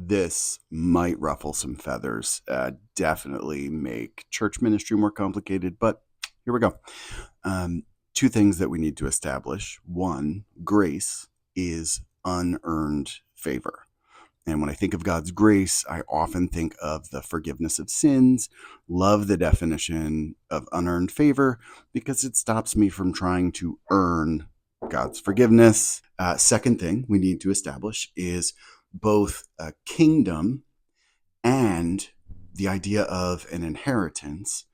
This might ruffle some feathers, definitely make church ministry more complicated, but here we go. Two things that we need to establish. One, grace is unearned favor. And when I think of God's grace, I often think of the forgiveness of sins. Love the definition of unearned favor because it stops me from trying to earn God's forgiveness. Second thing we need to establish is both a kingdom and the idea of an inheritance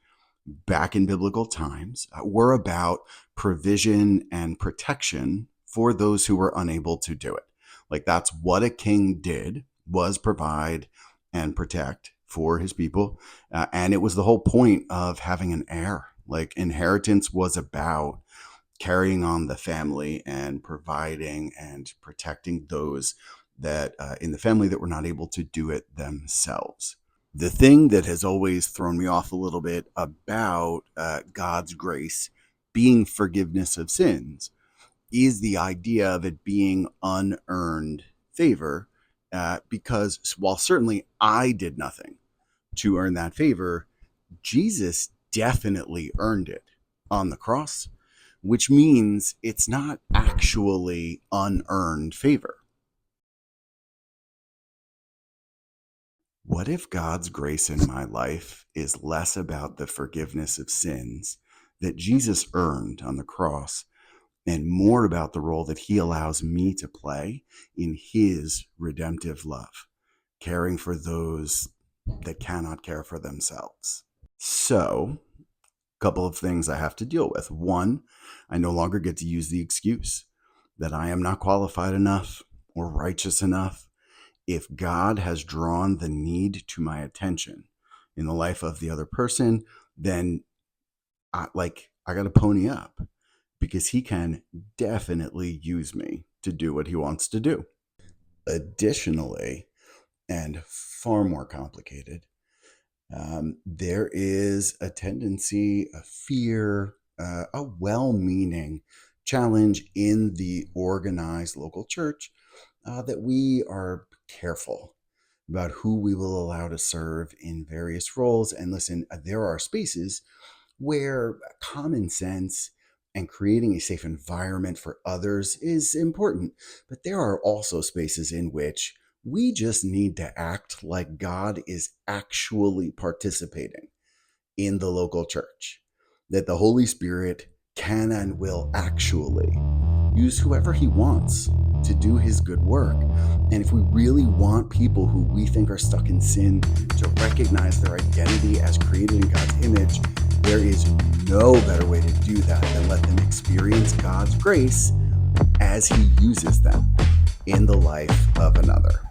back in biblical times were about provision and protection for those who were unable to do it. Like that's what a king did, was provide and protect for his people. And it was the whole point of having an heir. Like inheritance was about carrying on the family and providing and protecting those that in the family that were not able to do it themselves. The thing that has always thrown me off a little bit about God's grace being forgiveness of sins is the idea of it being unearned favor, because while certainly I did nothing to earn that favor, Jesus definitely earned it on the cross, which means it's not actually unearned favor. What if God's grace in my life is less about the forgiveness of sins that Jesus earned on the cross and more about the role that he allows me to play in his redemptive love, caring for those that cannot care for themselves? So, a couple of things I have to deal with. One, I no longer get to use the excuse that I am not qualified enough or righteous enough. If God has drawn the need to my attention in the life of the other person, then I got to pony up because he can definitely use me to do what he wants to do. Additionally, and far more complicated, there is a tendency, a fear, a well-meaning challenge in the organized local church that we are careful about who we will allow to serve in various roles. And listen, there are spaces where common sense and creating a safe environment for others is important. But there are also spaces in which we just need to act like God is actually participating in the local church, that the Holy Spirit can and will actually use whoever he wants to do his good work. And if we really want people who we think are stuck in sin to recognize their identity as created in God's image, there is no better way to do that than let them experience God's grace as he uses them in the life of another.